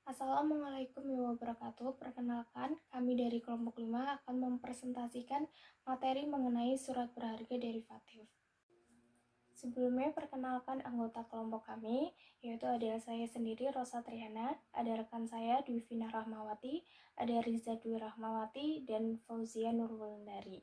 Assalamualaikum warahmatullahi wabarakatuh. Perkenalkan, kami dari kelompok 5 akan mempresentasikan materi mengenai surat berharga derivatif. Sebelumnya, perkenalkan anggota kelompok kami, yaitu ada saya sendiri, Rosa Triana, ada rekan saya, Dwi Vina Rahmawati, ada Riza Dwi Rahmawati, dan Fauzia Nurwulandari.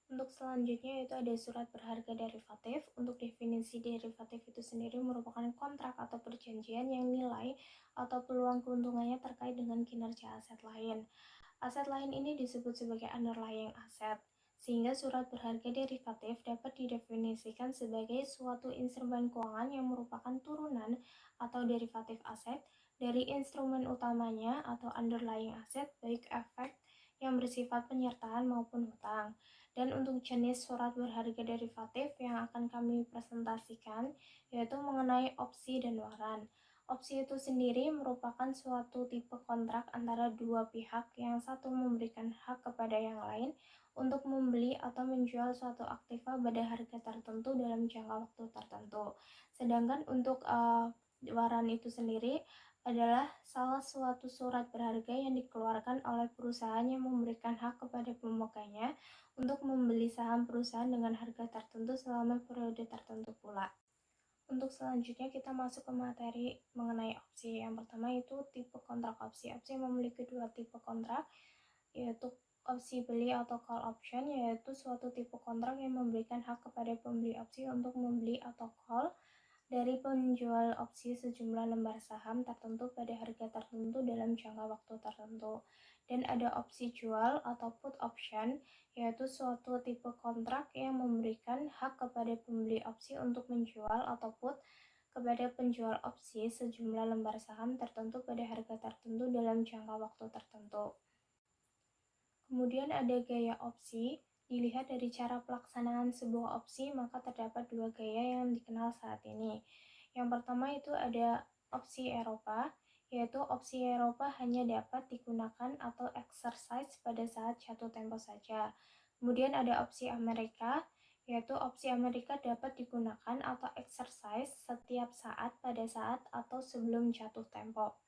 Untuk selanjutnya yaitu ada surat berharga derivatif. Untuk definisi derivatif itu sendiri merupakan kontrak atau perjanjian yang nilai atau peluang keuntungannya terkait dengan kinerja aset lain. Aset lain ini disebut sebagai underlying asset, sehingga surat berharga derivatif dapat didefinisikan sebagai suatu instrumen keuangan yang merupakan turunan atau derivatif aset dari instrumen utamanya atau underlying asset, baik efek yang bersifat penyertaan maupun hutang. Dan untuk jenis surat berharga derivatif yang akan kami presentasikan yaitu mengenai opsi dan waran. Opsi itu sendiri merupakan suatu tipe kontrak antara dua pihak yang satu memberikan hak kepada yang lain untuk membeli atau menjual suatu aktiva pada harga tertentu dalam jangka waktu tertentu. Sedangkan untuk waran itu sendiri adalah salah suatu surat berharga yang dikeluarkan oleh perusahaan yang memberikan hak kepada pemegangnya untuk membeli saham perusahaan dengan harga tertentu selama periode tertentu pula. Untuk selanjutnya kita masuk ke materi mengenai opsi. Yang pertama itu tipe kontrak opsi. Opsi memiliki dua tipe kontrak, yaitu opsi beli atau call option, yaitu suatu tipe kontrak yang memberikan hak kepada pembeli opsi untuk membeli atau call dari penjual opsi sejumlah lembar saham tertentu pada harga tertentu dalam jangka waktu tertentu. Dan ada opsi jual atau put option, yaitu suatu tipe kontrak yang memberikan hak kepada pembeli opsi untuk menjual atau put kepada penjual opsi sejumlah lembar saham tertentu pada harga tertentu dalam jangka waktu tertentu. Kemudian ada gaya opsi. Dilihat dari cara pelaksanaan sebuah opsi, maka terdapat dua gaya yang dikenal saat ini. Yang pertama itu ada opsi Eropa, yaitu opsi Eropa hanya dapat digunakan atau exercise pada saat jatuh tempo saja. Kemudian ada opsi Amerika, yaitu opsi Amerika dapat digunakan atau exercise setiap saat pada saat atau sebelum jatuh tempo.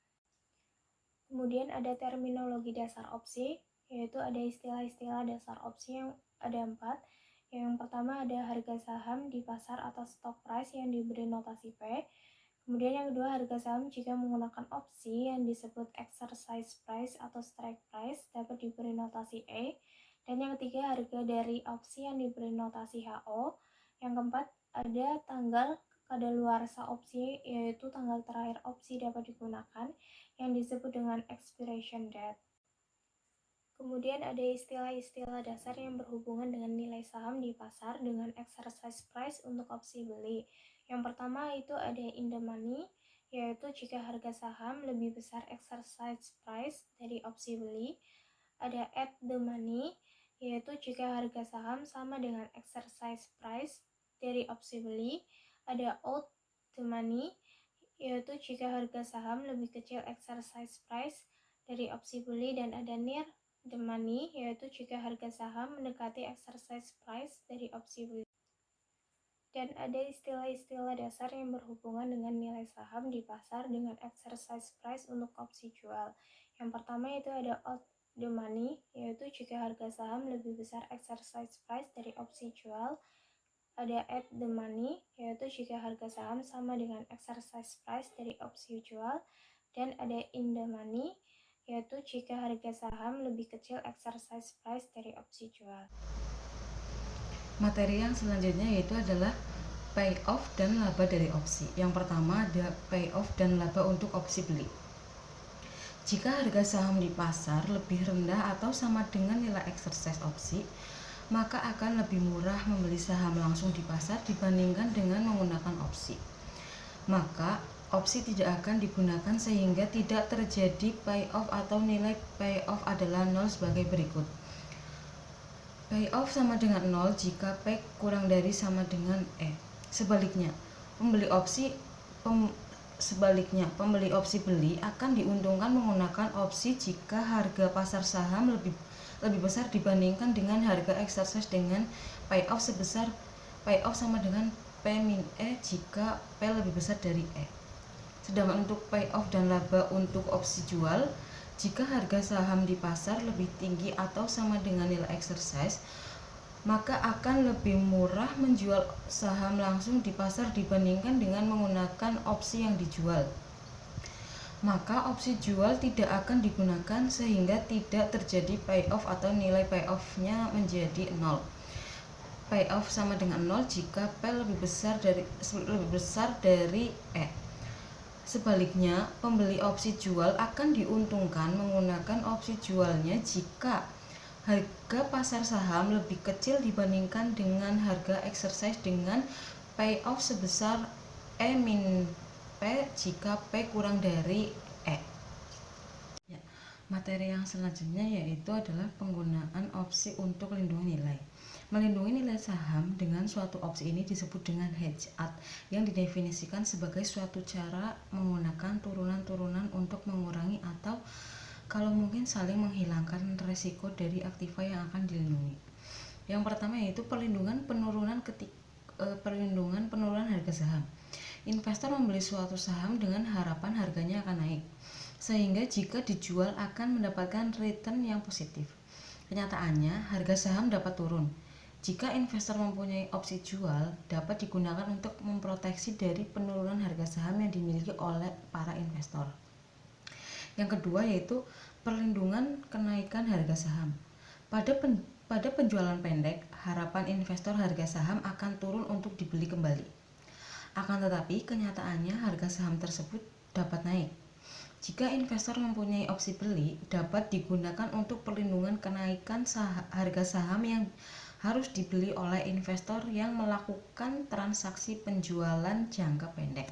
Kemudian ada terminologi dasar opsi, yaitu ada istilah-istilah dasar opsi yang ada 4. Yang pertama ada harga saham di pasar atau stock price yang diberi notasi P. Kemudian yang kedua harga saham jika menggunakan opsi yang disebut exercise price atau strike price dapat diberi notasi E. Dan yang ketiga harga dari opsi yang diberi notasi HO. Yang keempat ada tanggal kadaluarsa opsi, yaitu tanggal terakhir opsi dapat digunakan yang disebut dengan expiration date. Kemudian ada istilah-istilah dasar yang berhubungan dengan nilai saham di pasar dengan exercise price untuk opsi beli. Yang pertama itu ada in the money, yaitu jika harga saham lebih besar exercise price dari opsi beli. Ada at the money, yaitu jika harga saham sama dengan exercise price dari opsi beli. Ada out the money, yaitu jika harga saham lebih kecil exercise price dari opsi beli. Dan ada near the money, yaitu jika harga saham mendekati exercise price dari opsi beli. Dan ada istilah-istilah dasar yang berhubungan dengan nilai saham di pasar dengan exercise price untuk opsi jual. Yang pertama itu ada out the money, yaitu jika harga saham lebih besar exercise price dari opsi jual. Ada at the money, yaitu jika harga saham sama dengan exercise price dari opsi jual. Dan ada in the money, yaitu jika harga saham lebih kecil exercise price dari opsi jual. Materi yang selanjutnya yaitu adalah payoff dan laba dari opsi. Yang pertama ada payoff dan laba untuk opsi beli. Jika harga saham di pasar lebih rendah atau sama dengan nilai exercise opsi, maka akan lebih murah membeli saham langsung di pasar dibandingkan dengan menggunakan opsi. Maka opsi tidak akan digunakan sehingga tidak terjadi payoff atau nilai payoff adalah 0 sebagai berikut. Payoff sama dengan 0 jika P kurang dari sama dengan E. Sebaliknya, pembeli opsi beli akan diuntungkan menggunakan opsi jika harga pasar saham lebih besar dibandingkan dengan harga exercise dengan payoff sama dengan P min E jika P lebih besar dari E. Sedangkan untuk payoff dan laba untuk opsi jual, jika harga saham di pasar lebih tinggi atau sama dengan nilai exercise, maka akan lebih murah menjual saham langsung di pasar dibandingkan dengan menggunakan opsi yang dijual. Maka opsi jual tidak akan digunakan sehingga tidak terjadi payoff atau nilai payoff-nya menjadi 0. Payoff sama dengan 0 jika P lebih besar dari E. Sebaliknya, pembeli opsi jual akan diuntungkan menggunakan opsi jualnya jika harga pasar saham lebih kecil dibandingkan dengan harga exercise dengan payoff sebesar E-P jika P kurang dari E. Ya, materi yang selanjutnya yaitu adalah penggunaan opsi untuk lindungi nilai. Melindungi nilai saham dengan suatu opsi ini disebut dengan hedge-out, yang didefinisikan sebagai suatu cara menggunakan turunan-turunan untuk mengurangi atau kalau mungkin saling menghilangkan resiko dari aktiva yang akan dilindungi. Yang pertama yaitu perlindungan penurunan harga saham. Investor membeli suatu saham dengan harapan harganya akan naik, sehingga jika dijual akan mendapatkan return yang positif. Kenyataannya, harga saham dapat turun. Jika investor mempunyai opsi jual, dapat digunakan untuk memproteksi dari penurunan harga saham yang dimiliki oleh para investor. Yang kedua yaitu perlindungan kenaikan harga saham. Pada penjualan pendek, harapan investor harga saham akan turun untuk dibeli kembali. Akan tetapi, kenyataannya harga saham tersebut dapat naik. Jika investor mempunyai opsi beli, dapat digunakan untuk perlindungan kenaikan harga saham yang harus dibeli oleh investor yang melakukan transaksi penjualan jangka pendek.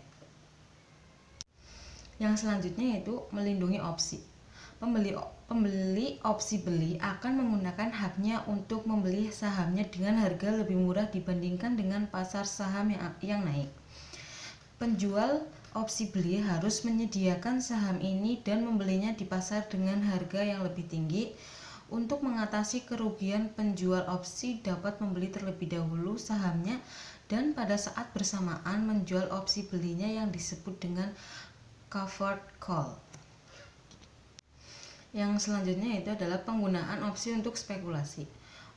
Yang selanjutnya yaitu melindungi opsi. Pembeli opsi beli akan menggunakan haknya untuk membeli sahamnya dengan harga lebih murah dibandingkan dengan pasar saham yang naik. Penjual opsi beli harus menyediakan saham ini dan membelinya di pasar dengan harga yang lebih tinggi. Untuk mengatasi kerugian, penjual opsi dapat membeli terlebih dahulu sahamnya dan pada saat bersamaan menjual opsi belinya yang disebut dengan covered call. Yang selanjutnya itu adalah penggunaan opsi untuk spekulasi.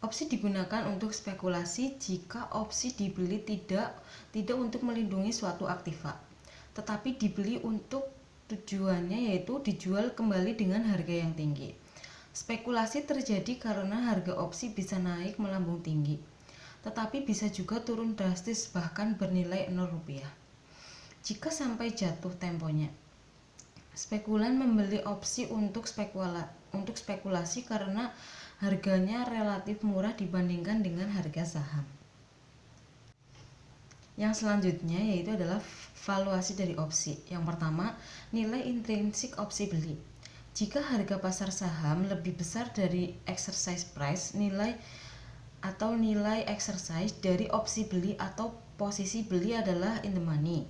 Opsi digunakan untuk spekulasi jika opsi dibeli tidak untuk melindungi suatu aktiva, tetapi dibeli untuk tujuannya yaitu dijual kembali dengan harga yang tinggi. Spekulasi terjadi karena harga opsi bisa naik melambung tinggi, tetapi bisa juga turun drastis bahkan bernilai 0 rupiah. Jika sampai jatuh temponya, spekulan membeli opsi untuk spekulasi karena harganya relatif murah dibandingkan dengan harga saham. Yang selanjutnya yaitu adalah valuasi dari opsi. Yang pertama, nilai intrinsik opsi beli. Jika harga pasar saham lebih besar dari exercise price, nilai exercise dari opsi beli atau posisi beli adalah in the money,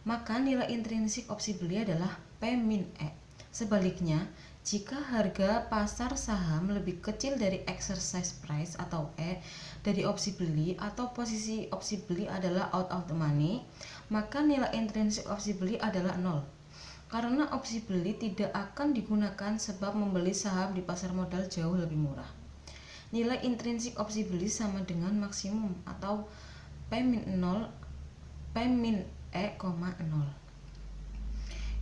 maka nilai intrinsik opsi beli adalah P-E. Sebaliknya, jika harga pasar saham lebih kecil dari exercise price atau E dari opsi beli atau posisi opsi beli adalah out of the money, maka nilai intrinsik opsi beli adalah 0. Karena opsi beli tidak akan digunakan sebab membeli saham di pasar modal jauh lebih murah. Nilai intrinsik opsi beli sama dengan maksimum atau P-E, 0.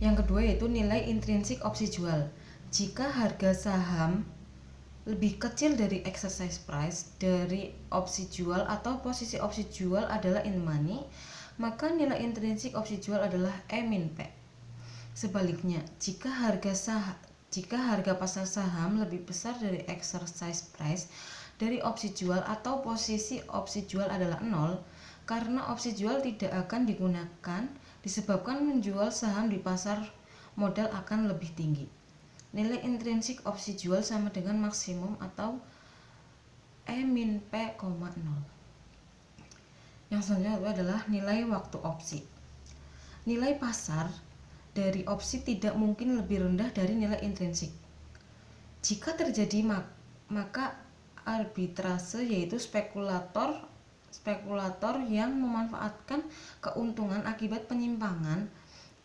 Yang kedua yaitu nilai intrinsik opsi jual. Jika harga saham lebih kecil dari exercise price dari opsi jual atau posisi opsi jual adalah in money, maka nilai intrinsik opsi jual adalah E-P. Sebaliknya, jika harga pasar saham lebih besar dari exercise price dari opsi jual atau posisi opsi jual adalah 0, karena opsi jual tidak akan digunakan disebabkan menjual saham di pasar modal akan lebih tinggi. Nilai intrinsik opsi jual sama dengan maksimum atau E-P, 0. Yang selanjutnya adalah nilai waktu opsi. Nilai pasar dari opsi tidak mungkin lebih rendah dari nilai intrinsik. Jika terjadi maka arbitrase yaitu spekulator yang memanfaatkan keuntungan akibat penyimpangan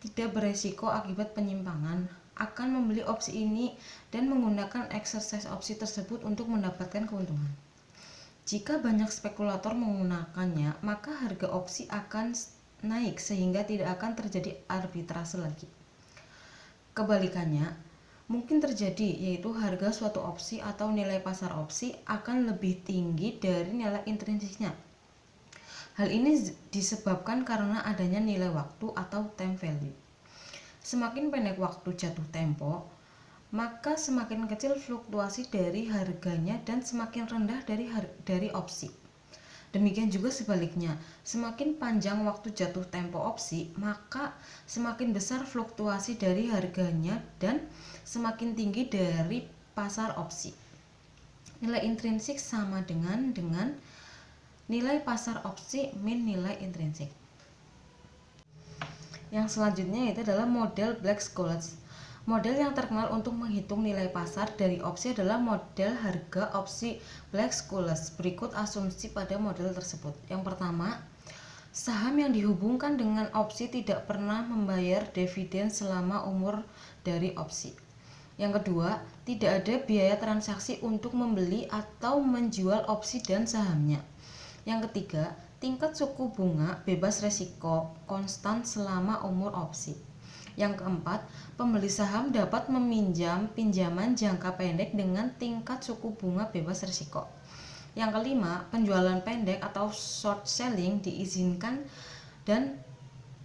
tidak beresiko akibat penyimpangan akan membeli opsi ini dan menggunakan exercise opsi tersebut untuk mendapatkan keuntungan. Jika banyak spekulator menggunakannya, maka harga opsi akan naik sehingga tidak akan terjadi arbitrase lagi. Kebalikannya, mungkin terjadi, yaitu harga suatu opsi atau nilai pasar opsi akan lebih tinggi dari nilai intrinsiknya. Hal ini disebabkan karena adanya nilai waktu atau time value. Semakin pendek waktu jatuh tempo, maka semakin kecil fluktuasi dari harganya dan semakin rendah dari opsi. Demikian juga sebaliknya, semakin panjang waktu jatuh tempo opsi, maka semakin besar fluktuasi dari harganya dan semakin tinggi dari pasar opsi. Nilai intrinsik sama dengan nilai pasar opsi min nilai intrinsik. Yang selanjutnya itu adalah model Black-Scholes. Model yang terkenal untuk menghitung nilai pasar dari opsi adalah model harga opsi Black-Scholes. Berikut asumsi pada model tersebut. Yang pertama, saham yang dihubungkan dengan opsi tidak pernah membayar dividen selama umur dari opsi. Yang kedua, tidak ada biaya transaksi untuk membeli atau menjual opsi dan sahamnya. Yang ketiga, tingkat suku bunga bebas resiko konstan selama umur opsi. Yang keempat, pembeli saham dapat meminjam pinjaman jangka pendek dengan tingkat suku bunga bebas resiko. Yang kelima, penjualan pendek atau short selling diizinkan dan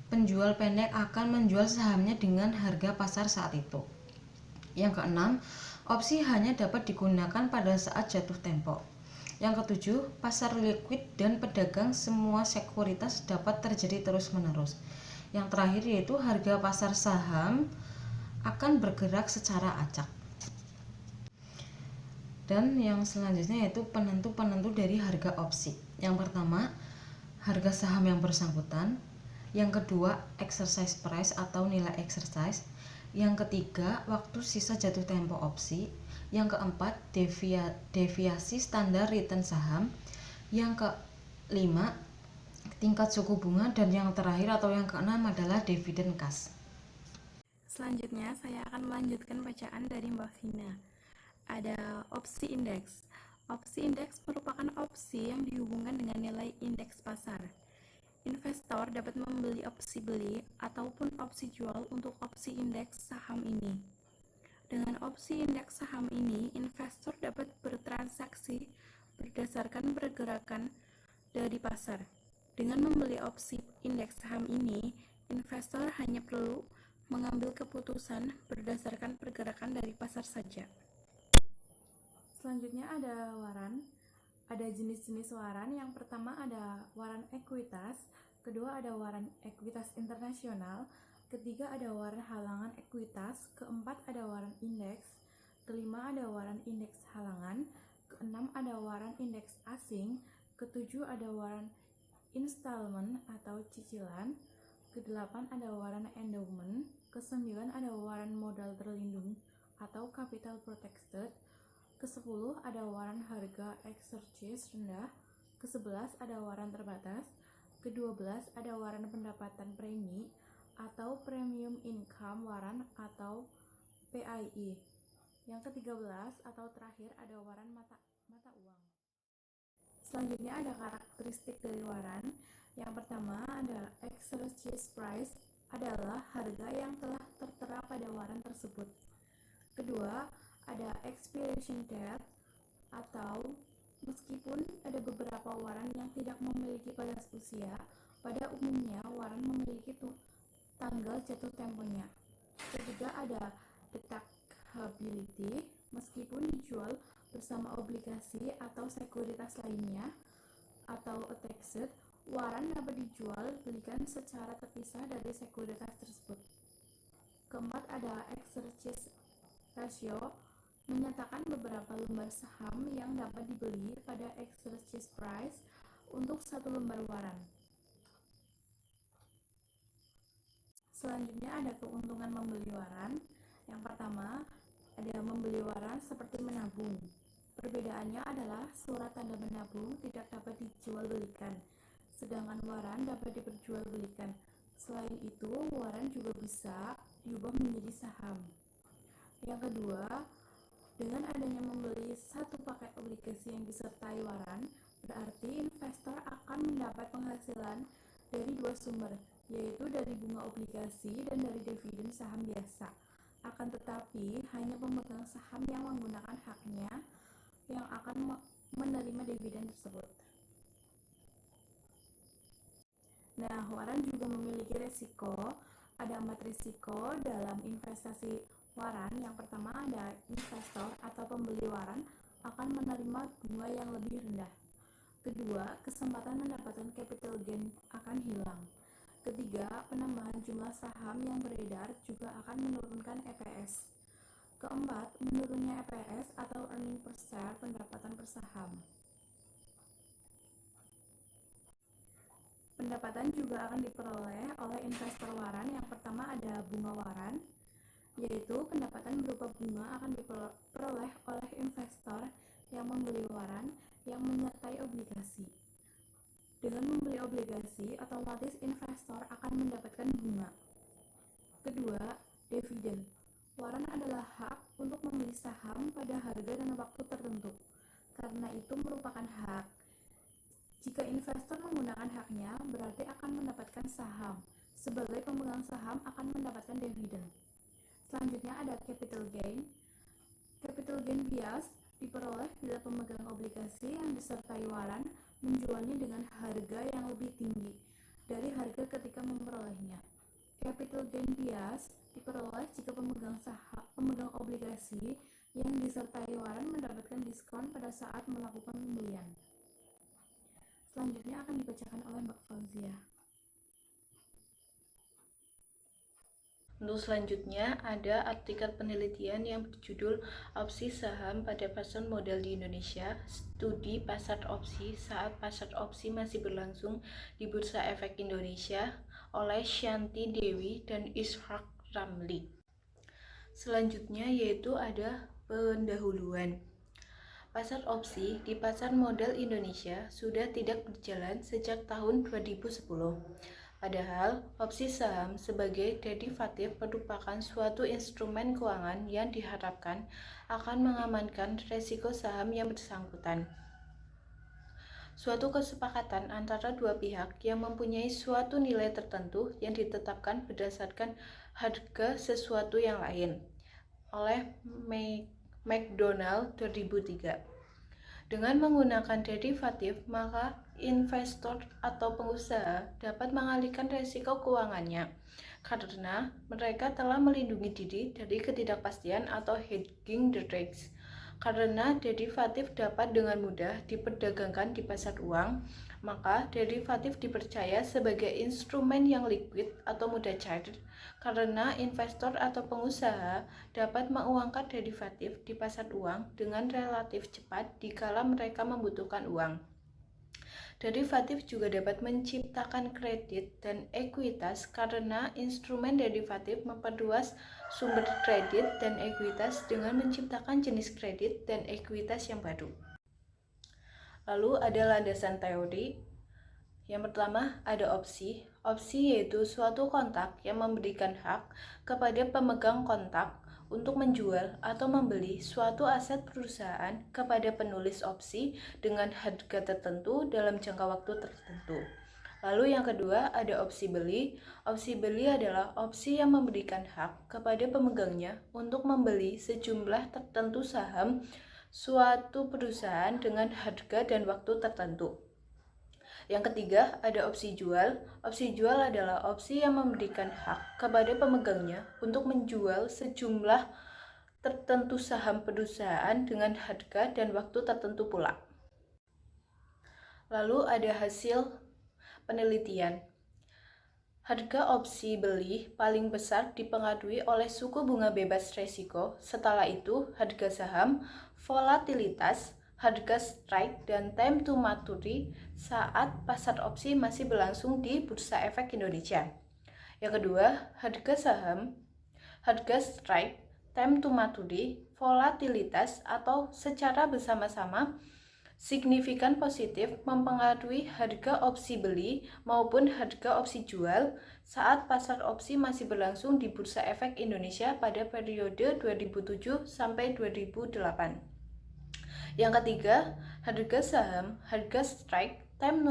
penjual pendek akan menjual sahamnya dengan harga pasar saat itu. Yang keenam, opsi hanya dapat digunakan pada saat jatuh tempo. Yang ketujuh, pasar liquid dan pedagang semua sekuritas dapat terjadi terus-menerus. Yang terakhir yaitu harga pasar saham akan bergerak secara acak. Dan yang selanjutnya yaitu penentu-penentu dari harga opsi. Yang pertama, harga saham yang bersangkutan. Yang kedua, exercise price atau nilai exercise. Yang ketiga, waktu sisa jatuh tempo opsi. Yang keempat, deviasi standar return saham. Yang kelima, tingkat suku bunga. Dan yang terakhir atau yang keenam adalah dividen cash. Selanjutnya, saya akan melanjutkan bacaan dari Mbak Vina. Ada opsi indeks. Opsi indeks merupakan opsi yang dihubungkan dengan nilai indeks pasar. Investor dapat membeli opsi beli ataupun opsi jual untuk opsi indeks saham ini. Dengan opsi indeks saham ini, investor dapat bertransaksi berdasarkan pergerakan dari pasar. Dengan membeli opsi indeks saham ini, investor hanya perlu mengambil keputusan berdasarkan pergerakan dari pasar saja. Selanjutnya ada waran. Ada jenis-jenis waran. Yang pertama ada waran ekuitas, kedua ada waran ekuitas internasional, ketiga ada waran halangan ekuitas, keempat ada waran indeks, kelima ada waran indeks halangan, keenam ada waran indeks asing, ketujuh ada waran installment atau cicilan, kedelapan ada waran endowment, kesembilan ada waran modal terlindung atau capital protected, ke-10 ada waran harga exercise rendah, ke-11 ada waran terbatas, ke-12 ada waran pendapatan premi atau premium income waran atau PIE. Yang ke-13 atau terakhir ada waran mata uang. Selanjutnya ada karakteristik dari waran. Yang pertama ada exercise price adalah harga yang telah tertera pada waran tersebut. Kedua, ada expiration date atau meskipun ada beberapa waran yang tidak memiliki batas usia, pada umumnya waran memiliki tanggal jatuh temponya. Ketiga ada deductibility, meskipun dijual bersama obligasi atau sekuritas lainnya atau attached, waran dapat dijual belikan secara terpisah dari sekuritas tersebut. Keempat ada exercise ratio, menyatakan beberapa lembar saham yang dapat dibeli pada exercise price untuk satu lembar waran. Selanjutnya ada keuntungan membeli waran. Yang pertama, ada membeli waran seperti menabung. Perbedaannya adalah surat tanda menabung tidak dapat dijual belikan, sedangkan waran dapat diperjualbelikan. Selain itu, waran juga bisa bisa diubah menjadi saham. Yang kedua, dengan adanya membeli satu paket obligasi yang disertai waran, berarti investor akan mendapat penghasilan dari dua sumber, yaitu dari bunga obligasi dan dari dividen saham biasa. Akan tetapi, hanya pemegang saham yang menggunakan haknya yang akan menerima dividen tersebut. Nah, waran juga memiliki resiko. Ada 4 risiko dalam investasi waran. Yang pertama, ada investor atau pembeli waran akan menerima bunga yang lebih rendah. Kedua, kesempatan mendapatkan capital gain akan hilang. Ketiga, penambahan jumlah saham yang beredar juga akan menurunkan EPS. Keempat, menurunnya EPS atau earning per share pendapatan per saham. Pendapatan juga akan diperoleh oleh investor waran. Yang pertama ada bunga waran, yaitu pendapatan berupa bunga akan diperoleh oleh investor yang membeli waran yang menyertai obligasi. Dengan membeli obligasi, otomatis investor akan mendapatkan bunga. Kedua, dividen. Waran adalah hak untuk membeli saham pada harga dan waktu tertentu. Karena itu merupakan hak. Jika investor menggunakan haknya, berarti akan mendapatkan saham. Sebagai pemegang saham akan mendapatkan dividen. Selanjutnya ada capital gain. Capital gain bias diperoleh bila pemegang obligasi yang disertai waran menjualnya dengan harga yang lebih tinggi dari harga ketika memperolehnya. Capital gain bias diperoleh jika pemegang obligasi yang disertai waran mendapatkan diskon pada saat melakukan pembelian. Selanjutnya akan dibacakan oleh Mbak Fauzia. Untuk selanjutnya ada artikel penelitian yang berjudul Opsi Saham pada Pasar Modal di Indonesia, Studi Pasar Opsi saat Pasar Opsi masih berlangsung di Bursa Efek Indonesia oleh Shanti Dewi dan Ishak Ramli. Selanjutnya yaitu ada pendahuluan. Pasar opsi di pasar modal Indonesia sudah tidak berjalan sejak tahun 2010. Padahal, opsi saham sebagai derivatif merupakan suatu instrumen keuangan yang diharapkan akan mengamankan resiko saham yang bersangkutan. Suatu kesepakatan antara dua pihak yang mempunyai suatu nilai tertentu yang ditetapkan berdasarkan harga sesuatu yang lain oleh McDonald 2003. Dengan menggunakan derivatif, maka investor atau pengusaha dapat mengalihkan risiko keuangannya karena mereka telah melindungi diri dari ketidakpastian atau hedging the risks. Karena derivatif dapat dengan mudah diperdagangkan di pasar uang, maka derivatif dipercaya sebagai instrumen yang liquid atau mudah cair karena investor atau pengusaha dapat menguangkan derivatif di pasar uang dengan relatif cepat dikala mereka membutuhkan uang. Derivatif juga dapat menciptakan kredit dan ekuitas karena instrumen derivatif memperluas sumber kredit dan ekuitas dengan menciptakan jenis kredit dan ekuitas yang baru. Lalu ada landasan teori. Yang pertama ada opsi. Opsi yaitu suatu kontrak yang memberikan hak kepada pemegang kontrak untuk menjual atau membeli suatu aset perusahaan kepada penulis opsi dengan harga tertentu dalam jangka waktu tertentu. Lalu yang kedua ada opsi beli. Opsi beli adalah opsi yang memberikan hak kepada pemegangnya untuk membeli sejumlah tertentu saham suatu perusahaan dengan harga dan waktu tertentu. Yang ketiga, ada opsi jual. Opsi jual adalah opsi yang memberikan hak kepada pemegangnya untuk menjual sejumlah tertentu saham perusahaan dengan harga dan waktu tertentu pula. Lalu ada hasil penelitian. Harga opsi beli paling besar dipengaruhi oleh suku bunga bebas risiko. Setelah itu, harga saham, volatilitas, harga strike, dan time to maturity saat pasar opsi masih berlangsung di Bursa Efek Indonesia. Yang kedua, harga saham, harga strike, time to maturity, volatilitas atau secara bersama-sama signifikan positif mempengaruhi harga opsi beli maupun harga opsi jual saat pasar opsi masih berlangsung di Bursa Efek Indonesia pada periode 2007 sampai 2008. Yang ketiga, harga saham, harga strike, time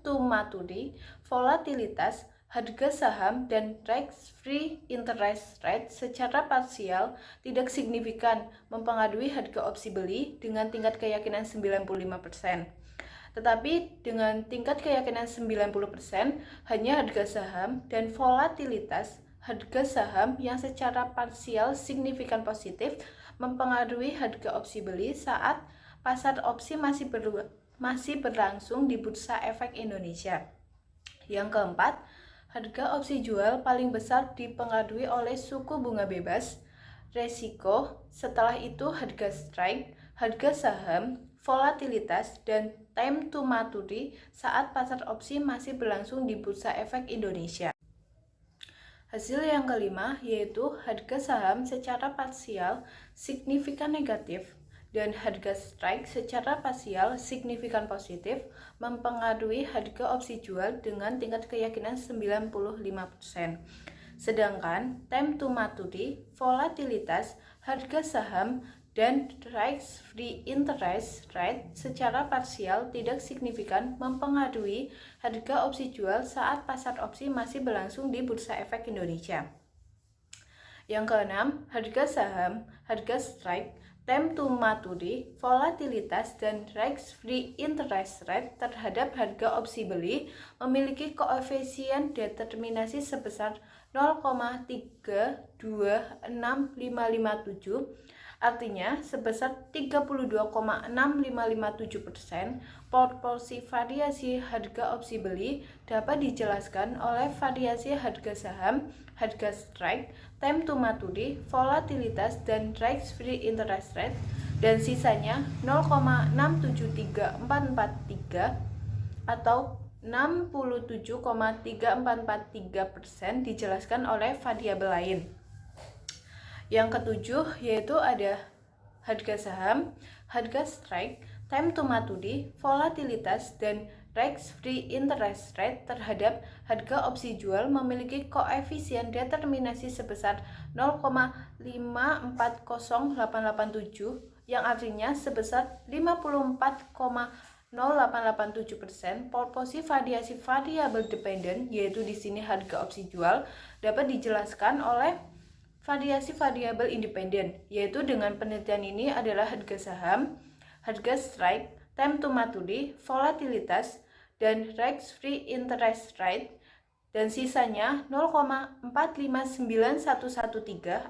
to maturity, volatilitas, harga saham, dan risk-free interest rate secara parsial tidak signifikan mempengaruhi harga opsi beli dengan tingkat keyakinan 95%. Tetapi dengan tingkat keyakinan 90% hanya harga saham dan volatilitas harga saham yang secara parsial signifikan positif mempengaruhi harga opsi beli saat pasar opsi masih berlangsung di Bursa Efek Indonesia. Yang keempat, harga opsi jual paling besar dipengaruhi oleh suku bunga bebas, resiko, setelah itu harga strike, harga saham, volatilitas, dan time to maturity saat pasar opsi masih berlangsung di Bursa Efek Indonesia. Hasil yang kelima yaitu harga saham secara parsial signifikan negatif dan harga strike secara parsial signifikan positif mempengaruhi harga opsi jual dengan tingkat keyakinan 95%. Sedangkan time to maturity, volatilitas, harga saham, dan risk-free interest rate secara parsial tidak signifikan mempengaruhi harga opsi jual saat pasar opsi masih berlangsung di Bursa Efek Indonesia. Yang keenam, harga saham, harga strike, time to maturity, volatilitas, dan risk-free interest rate terhadap harga opsi beli memiliki koefisien determinasi sebesar 0,326557, artinya sebesar 32,6557%. Proporsi variasi harga opsi beli dapat dijelaskan oleh variasi harga saham, harga strike, time to maturity, volatilitas, dan risk-free interest rate, dan sisanya 0,673443 atau 67,3443% dijelaskan oleh variabel lain. Yang ketujuh yaitu ada harga saham, harga strike, time to maturity, volatilitas, dan risk-free interest rate terhadap harga opsi jual memiliki koefisien determinasi sebesar 0,540887 yang artinya sebesar 54,0887%. Proporsi variasi variabel dependen yaitu di sini harga opsi jual dapat dijelaskan oleh variasi variabel independen, yaitu dengan penelitian ini adalah harga saham, harga strike, time to maturity, volatilitas, dan risk-free interest rate, dan sisanya 0,459113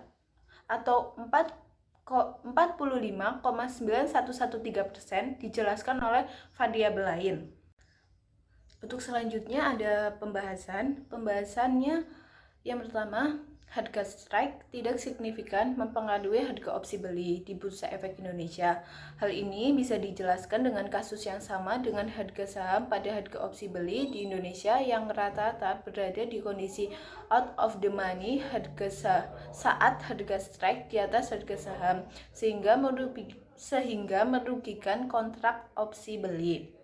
atau 45,9113% dijelaskan oleh variabel lain. Untuk selanjutnya ada pembahasannya yang pertama, harga strike tidak signifikan mempengaruhi harga opsi beli di Bursa Efek Indonesia. Hal ini bisa dijelaskan dengan kasus yang sama dengan harga saham pada harga opsi beli di Indonesia yang rata-rata berada di kondisi out of the money saat harga strike di atas harga saham, sehingga merugikan kontrak opsi beli.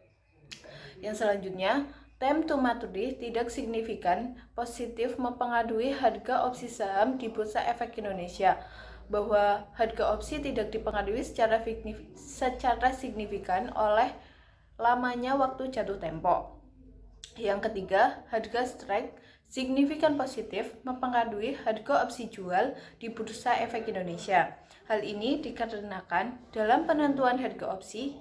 Yang selanjutnya, time to maturity tidak signifikan positif mempengaruhi harga opsi saham di Bursa Efek Indonesia, bahwa harga opsi tidak dipengaruhi secara signifikan oleh lamanya waktu jatuh tempo. Yang ketiga, harga strike signifikan positif mempengaruhi harga opsi jual di Bursa Efek Indonesia. Hal ini dikarenakan dalam penentuan harga opsi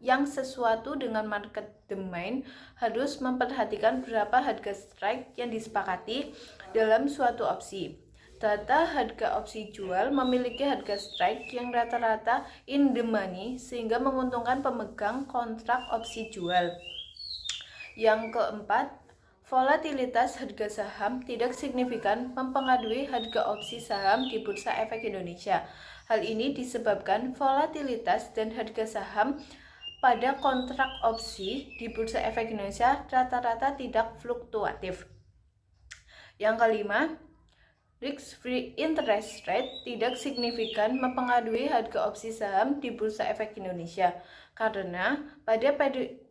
yang sesuatu dengan market demand harus memperhatikan berapa harga strike yang disepakati dalam suatu opsi. Data harga opsi jual memiliki harga strike yang rata-rata in the money sehingga menguntungkan pemegang kontrak opsi jual. Yang keempat, volatilitas harga saham tidak signifikan mempengaruhi harga opsi saham di Bursa Efek Indonesia. Hal ini disebabkan volatilitas dan harga saham pada kontrak opsi di Bursa Efek Indonesia rata-rata tidak fluktuatif. Yang kelima, Risk-free interest rate tidak signifikan mempengaruhi harga opsi saham di Bursa Efek Indonesia karena pada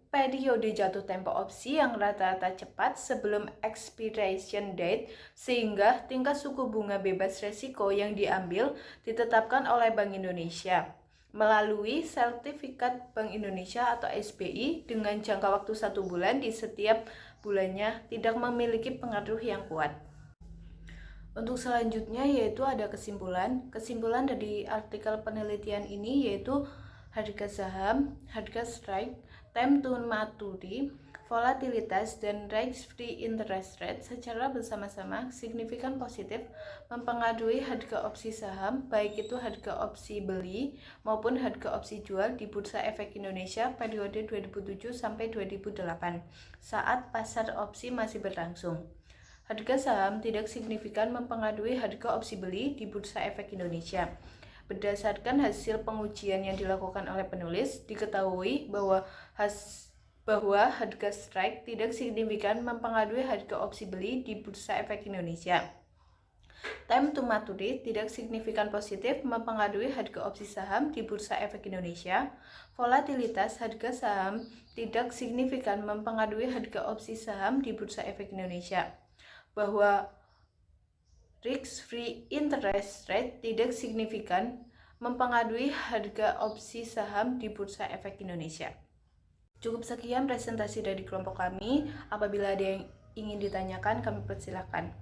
periode jatuh tempo opsi yang rata-rata cepat sebelum expiration date sehingga tingkat suku bunga bebas resiko yang diambil ditetapkan oleh Bank Indonesia melalui sertifikat Bank Indonesia atau SBI dengan jangka waktu 1 bulan di setiap bulannya tidak memiliki pengaruh yang kuat. Untuk selanjutnya yaitu ada kesimpulan. Kesimpulan dari artikel penelitian ini yaitu harga saham, harga strike, time to maturity, volatilitas, dan risk-free interest rate secara bersama-sama signifikan positif mempengaruhi harga opsi saham, baik itu harga opsi beli maupun harga opsi jual di Bursa Efek Indonesia periode 2007 sampai 2008 saat pasar opsi masih berlangsung. Harga saham tidak signifikan mempengaruhi harga opsi beli di Bursa Efek Indonesia. Berdasarkan hasil pengujian yang dilakukan oleh penulis, diketahui bahwa harga strike tidak signifikan mempengaruhi harga opsi beli di Bursa Efek Indonesia. Time to maturity tidak signifikan positif mempengaruhi harga opsi saham di Bursa Efek Indonesia. Volatilitas harga saham tidak signifikan mempengaruhi harga opsi saham di Bursa Efek Indonesia. Bahwa risk-free interest rate tidak signifikan mempengaruhi harga opsi saham di Bursa Efek Indonesia. Cukup sekian presentasi dari kelompok kami. Apabila ada yang ingin ditanyakan, kami persilakan.